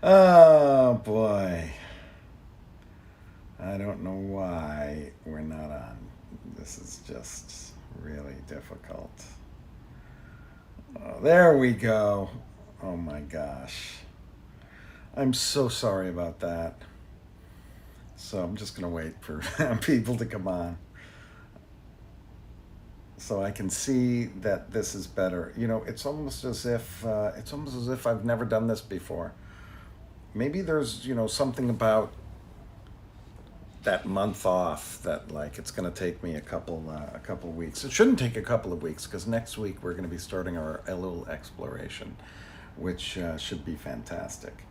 Oh boy. I don't know why we're not on. This is just really difficult. Oh, there we go. Oh my gosh. I'm so sorry about that. So I'm just going to wait for people to come on so I can see that this is better. You know, it's almost as if I've never done this before. Maybe there's, something about that month off that like it's going to take me a couple weeks. It shouldn't take a couple of weeks because next week we're going to be starting our a little exploration, which should be fantastic.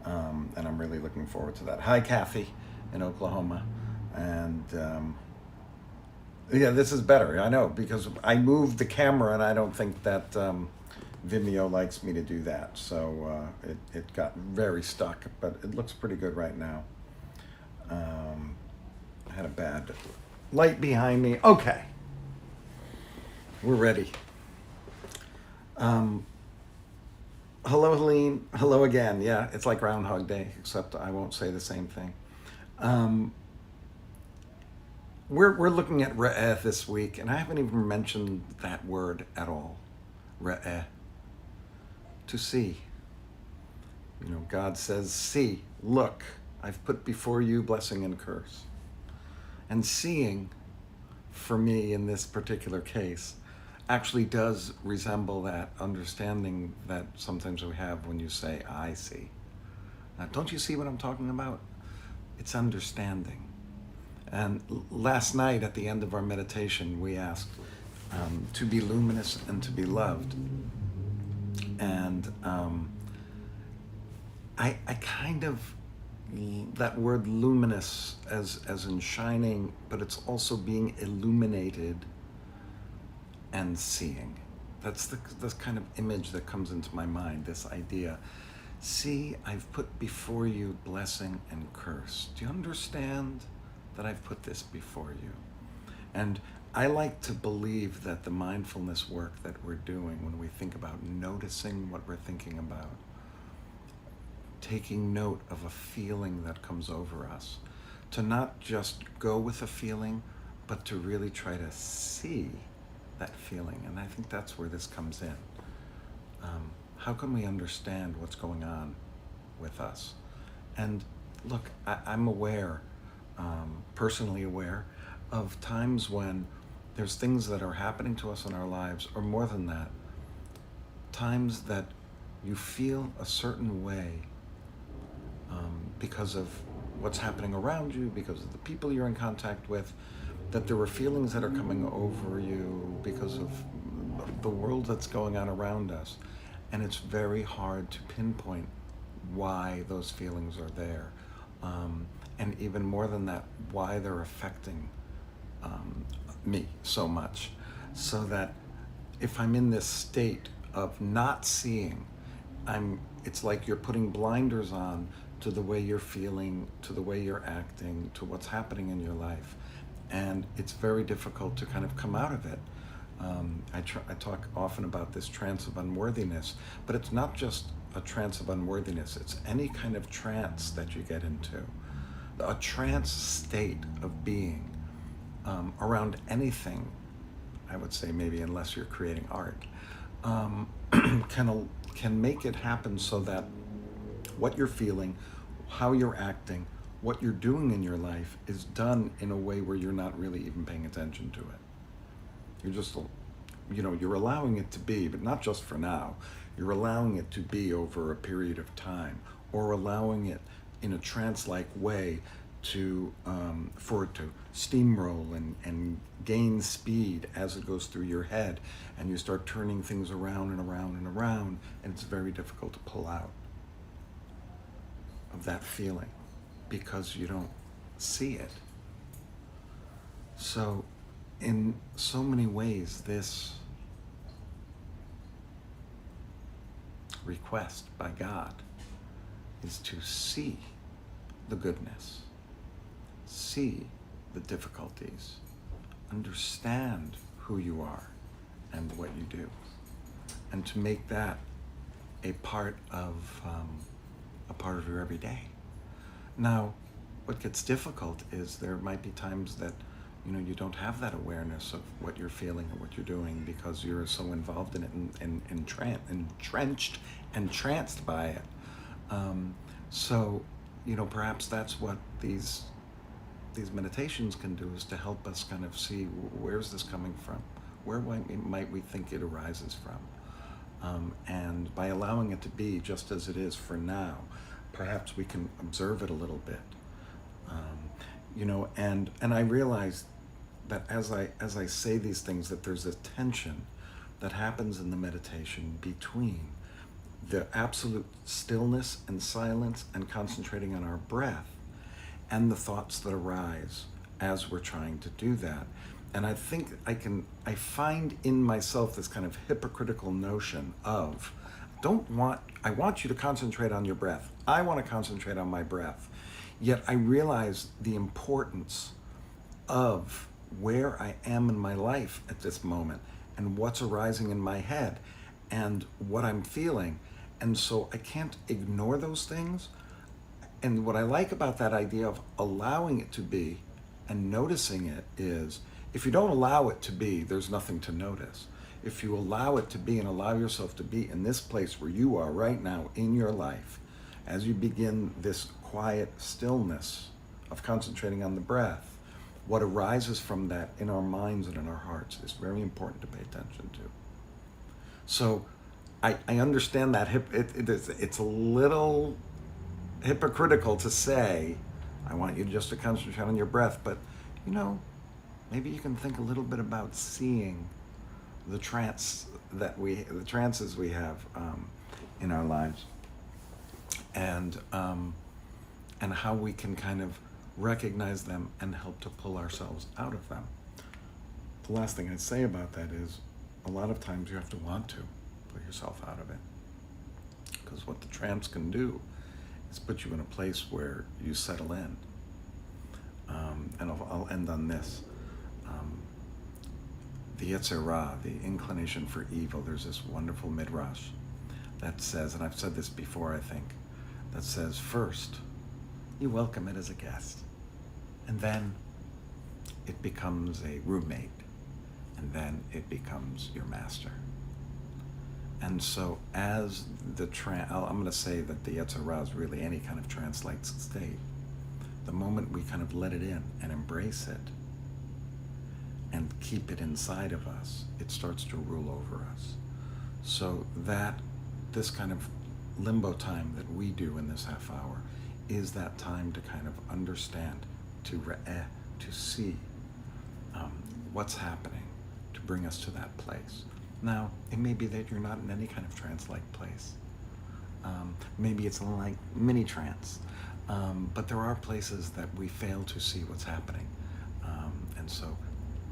And I'm really looking forward to that. Hi, Kathy, in Oklahoma, and yeah, this is better. I know because I moved the camera, and I don't think that Vimeo likes me to do that, so it got very stuck. But it looks pretty good right now. Um, I had a bad light behind me. Okay, we're ready. Um, Hello, Helene. Hello again. Yeah, it's like Groundhog Day, except I won't say the same thing. Um, we're looking at Re'eh this week, and I haven't even mentioned that word at all. Re'eh, to see. God says, see, look, I've put before you blessing and curse. And seeing, for me in this particular case, actually does resemble that understanding that sometimes we have when you say, I see. Don't you see what I'm talking about? It's understanding. And last night at the end of our meditation, we asked to be luminous and to be loved. And I kind of, that word luminous as in shining, but it's also being illuminated and seeing. That's the kind of image that comes into my mind, this idea. See, I've put before you blessing and curse. Do you understand that I've put this before you? And I like to believe that the mindfulness work that we're doing when we think about noticing what we're thinking about, taking note of a feeling that comes over us, to not just go with a feeling, but to really try to see that feeling. And I think that's where this comes in. How can we understand what's going on with us? And look, I'm aware, personally aware, of times when there's things that are happening to us in our lives, or more than that, times that you feel a certain way because of what's happening around you, because of the people you're in contact with, that there were feelings that are coming over you because of the world that's going on around us. And it's very hard to pinpoint why those feelings are there. And even more than that, why they're affecting me so much. So that if I'm in this state of not seeing, it's like you're putting blinders on to the way you're feeling, to the way you're acting, to what's happening in your life. And it's very difficult to kind of come out of it. I talk often about this trance of unworthiness, but it's not just a trance of unworthiness. It's any kind of trance that you get into. A trance state of being around anything, I would say, maybe unless you're creating art, can make it happen so that what you're feeling, how you're acting, what you're doing in your life is done in a way where you're not really even paying attention to it. You're just, you're allowing it to be, but not just for now. You're allowing it to be over a period of time, or allowing it in a trance-like way to for it to steamroll and gain speed as it goes through your head, and you start turning things around and around and around, and it's very difficult to pull out of that feeling because you don't see it. So in so many ways, this request by God is to see the goodness, see the difficulties, understand who you are and what you do. and to make that a part of your everyday. Now, what gets difficult is there might be times that you don't have that awareness of what you're feeling or what you're doing because you're so involved in it and entrenched and tranced by it. So, perhaps that's what these meditations can do, is to help us kind of see, where's this coming from? Where might we think it arises from? And by allowing it to be just as it is for now, perhaps we can observe it a little bit. And I realize that as I say these things, that there's a tension that happens in the meditation between the absolute stillness and silence and concentrating on our breath and the thoughts that arise as we're trying to do that. And I think I find in myself this kind of hypocritical notion of, I want you to concentrate on your breath. I want to concentrate on my breath. Yet I realize the importance of where I am in my life at this moment and what's arising in my head and what I'm feeling. And so I can't ignore those things. And what I like about that idea of allowing it to be and noticing it is, if you don't allow it to be, there's nothing to notice. If you allow it to be and allow yourself to be in this place where you are right now in your life, as you begin this quiet stillness of concentrating on the breath, what arises from that in our minds and in our hearts is very important to pay attention to. So I understand that it's a little hypocritical to say, I want you just to concentrate on your breath, but maybe you can think a little bit about seeing the trances we have in our lives, and how we can kind of recognize them and help to pull ourselves out of them. The last thing I'd say about that is, a lot of times you have to want to pull yourself out of it, because what the trance can do is put you in a place where you settle in. And I'll end on this. The Yetzer Hara, the inclination for evil, there's this wonderful midrash that says, and I've said this before, I think, that says, first, you welcome it as a guest, and then it becomes a roommate, and then it becomes your master. And so as I'm going to say that the Yetzer Hara is really any kind of trance-like state. The moment we kind of let it in and embrace it and keep it inside of us, it starts to rule over us. So that this kind of limbo time that we do in this half hour is that time to kind of understand, to see what's happening, to bring us to that place. Now, it may be that you're not in any kind of trance-like place. Maybe it's like mini trance. But there are places that we fail to see what's happening. And so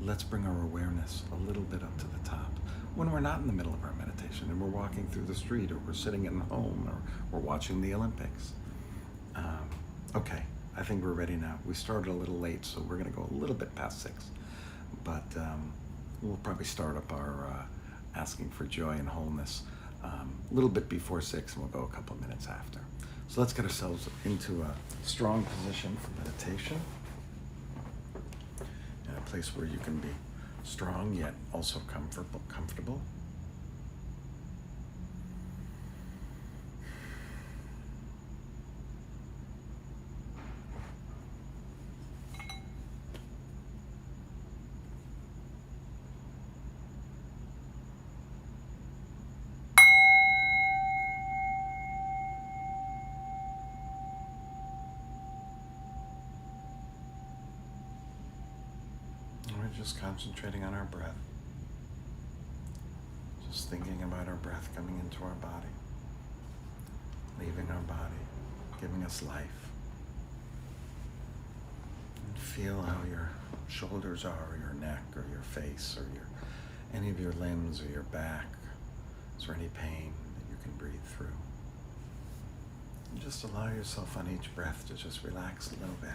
let's bring our awareness a little bit up to the top. When we're not in the middle of our meditation and we're walking through the street, or we're sitting at home, or we're watching the Olympics. Okay, I think we're ready now. We started a little late, so we're going to go a little bit past 6. But we'll probably start up our asking for joy and wholeness a little bit before 6, and we'll go a couple of minutes after. So let's get ourselves into a strong position for meditation, in a place where you can be strong yet also comfortable. Just concentrating on our breath. Just thinking about our breath coming into our body, leaving our body, giving us life. And feel how your shoulders are, or your neck, or your face, or any of your limbs, or your back. Is there any pain that you can breathe through? And just allow yourself on each breath to just relax a little bit.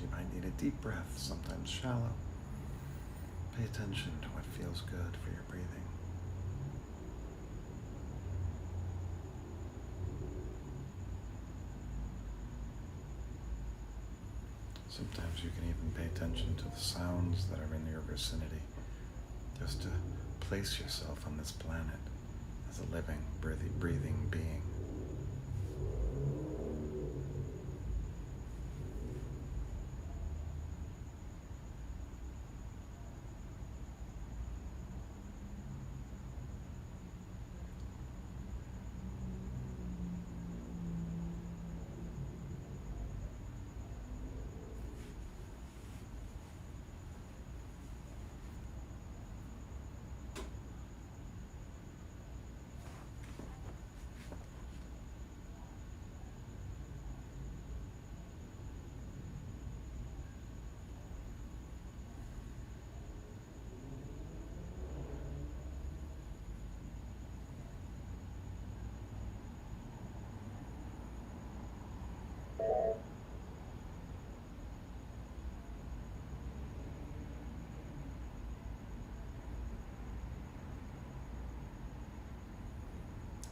You might need a a deep breath, sometimes shallow. Pay attention to what feels good for your breathing. Sometimes you can even pay attention to the sounds that are in your vicinity, just to place yourself on this planet as a living, breathing being.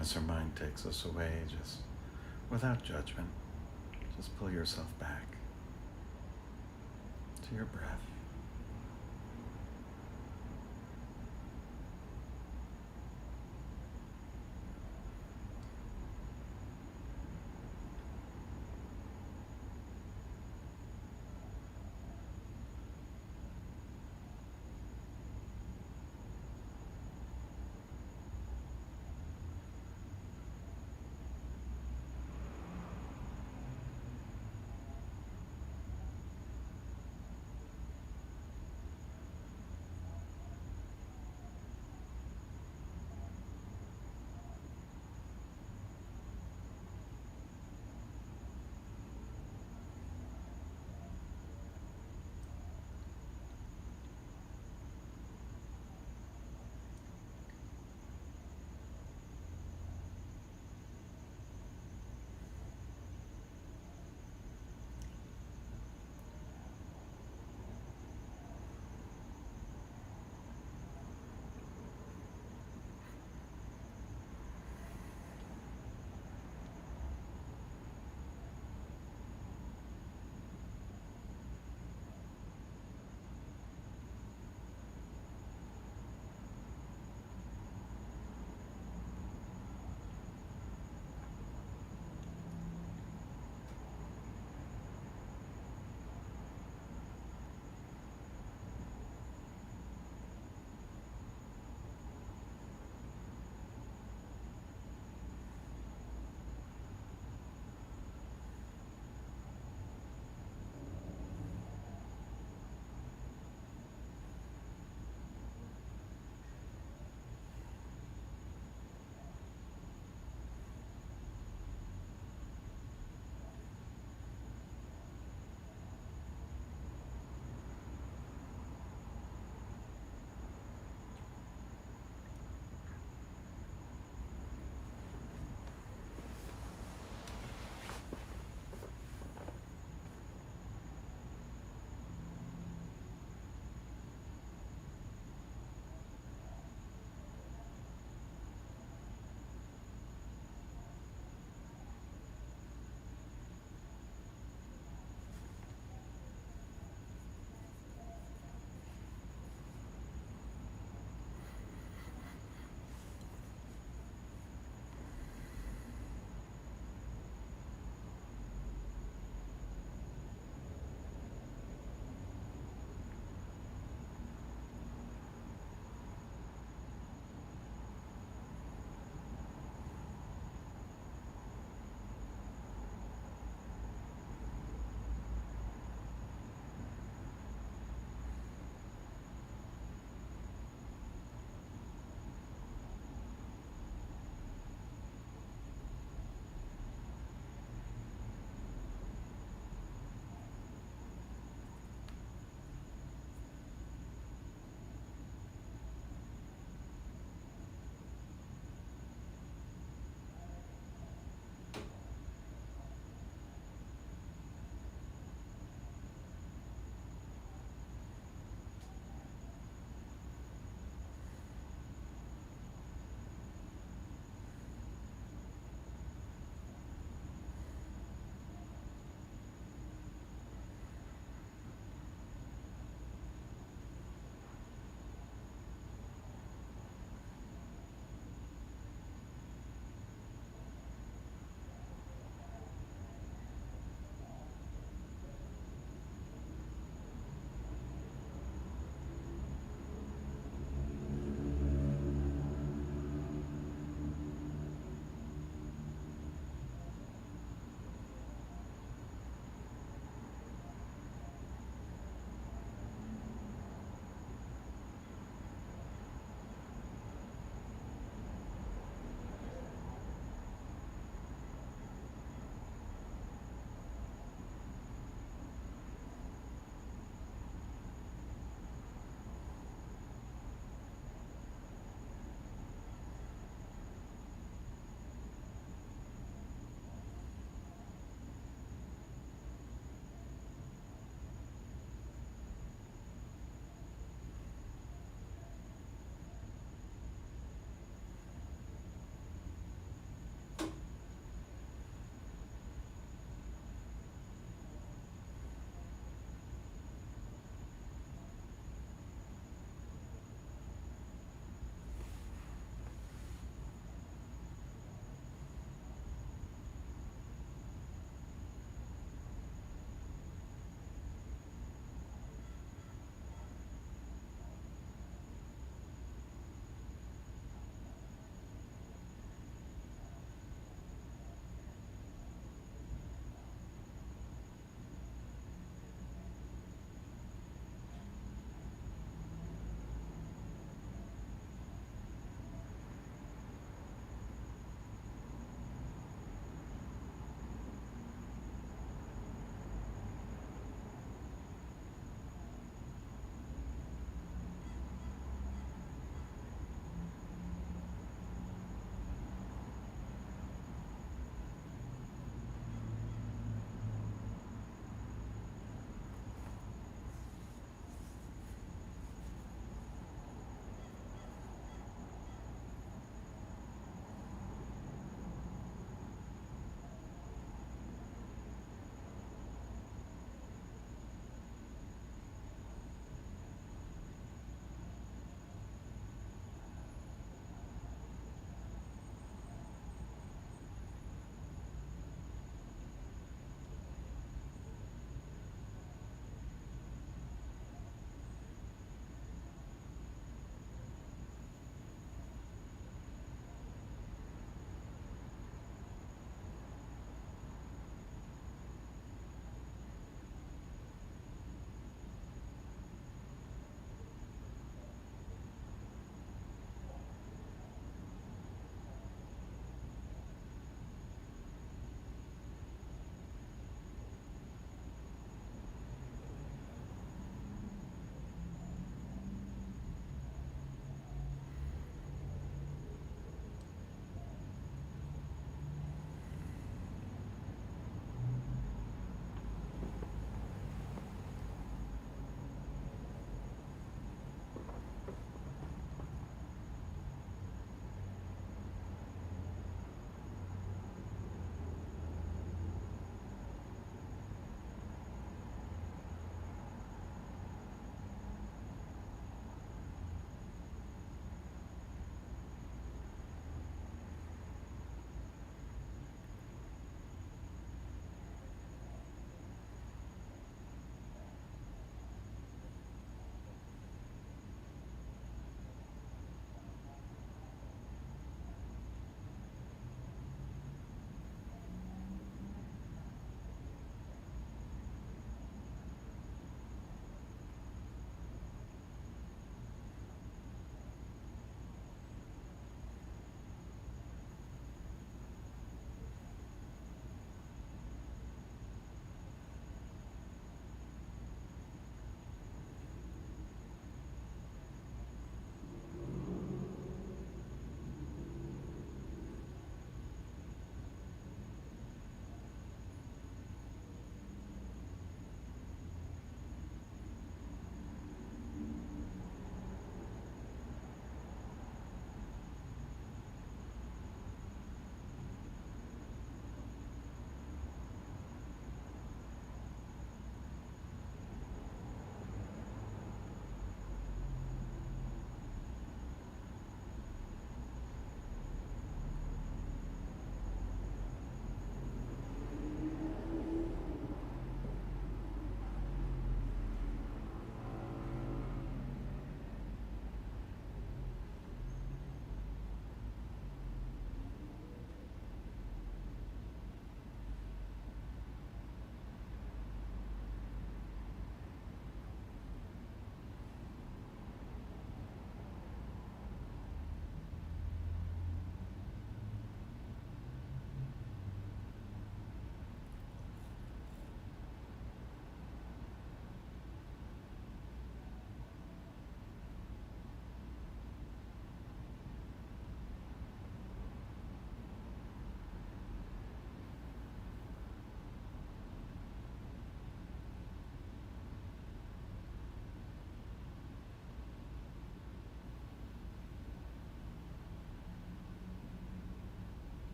As our mind takes us away, just without judgment, just pull yourself back to your breath.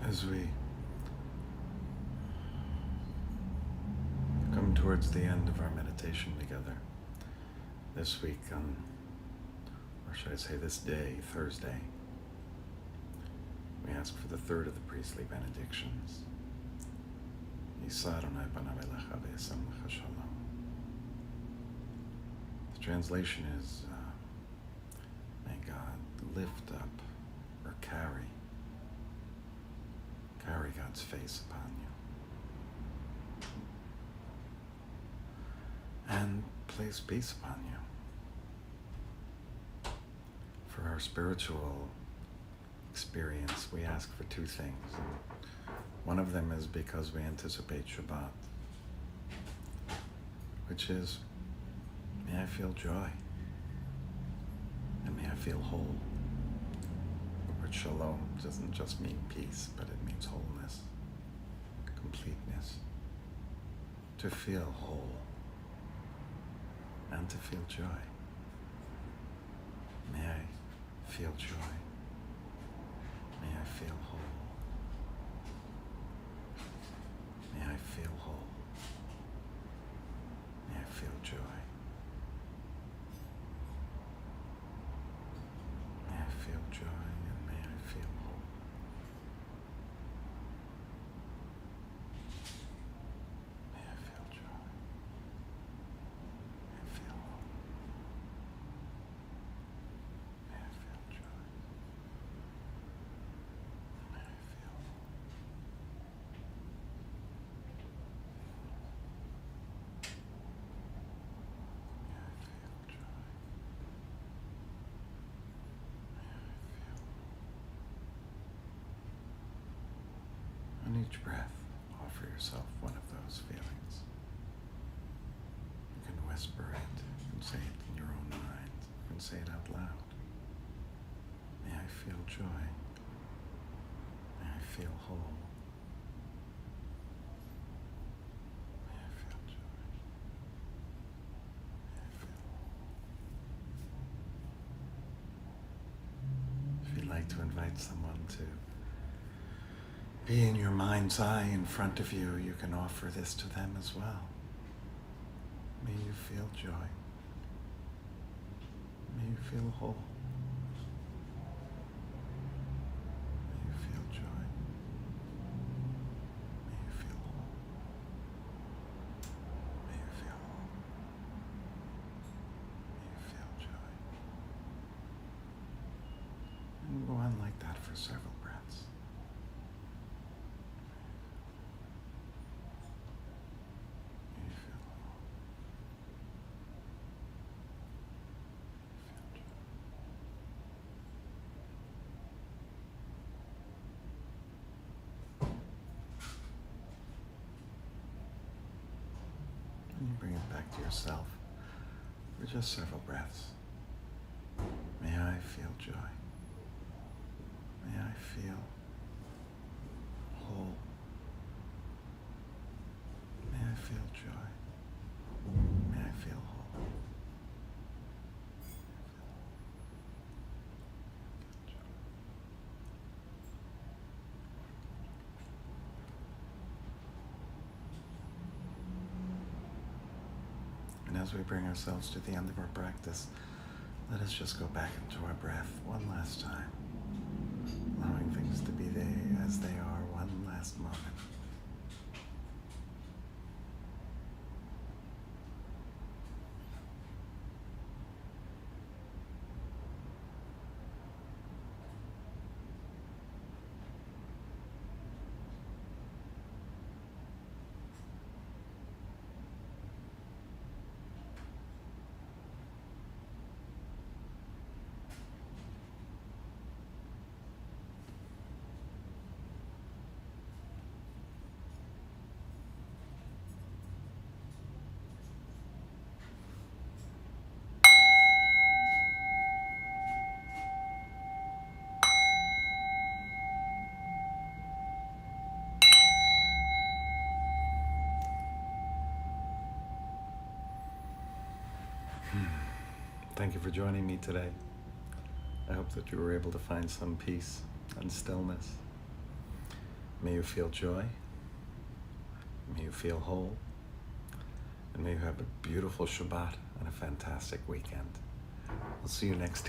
As we come towards the end of our meditation together this week or should I say this day, Thursday, we ask for the third of the priestly benedictions. The translation is, may God lift up or carry God's face upon you and place peace upon you. For our spiritual experience, we ask for two things. One of them is because we anticipate Shabbat, which is, may I feel joy, and may I feel whole. The word shalom doesn't just mean peace, but it means wholeness, completeness. To feel whole and to feel joy. May I feel joy. May I feel whole. May I feel whole. May I feel joy. May I feel joy and may I feel whole. May I feel joy. May I feel whole. May I feel joy. May I feel whole. On each breath, offer yourself one of those feelings. You can whisper it, you can say it in your own mind, you can say it out loud. May I feel joy. May I feel whole. May I feel joy. May I feel whole. If you'd like to invite someone to be in your mind's eye in front of you, you can offer this to them as well. May you feel joy. May you feel whole. May you feel joy. May you feel whole. May you feel whole. May you feel joy. And go on like that for several breaths. And you bring it back to yourself for just several breaths. May I feel joy. May I feel whole. May I feel joy. May I feel whole. And as we bring ourselves to the end of our practice, let us just go back into our breath one last time, allowing things to be as they are one last moment. Thank you for joining me today. I hope that you were able to find some peace and stillness. May you feel joy. May you feel whole. And may you have a beautiful Shabbat and a fantastic weekend. We'll see you next time.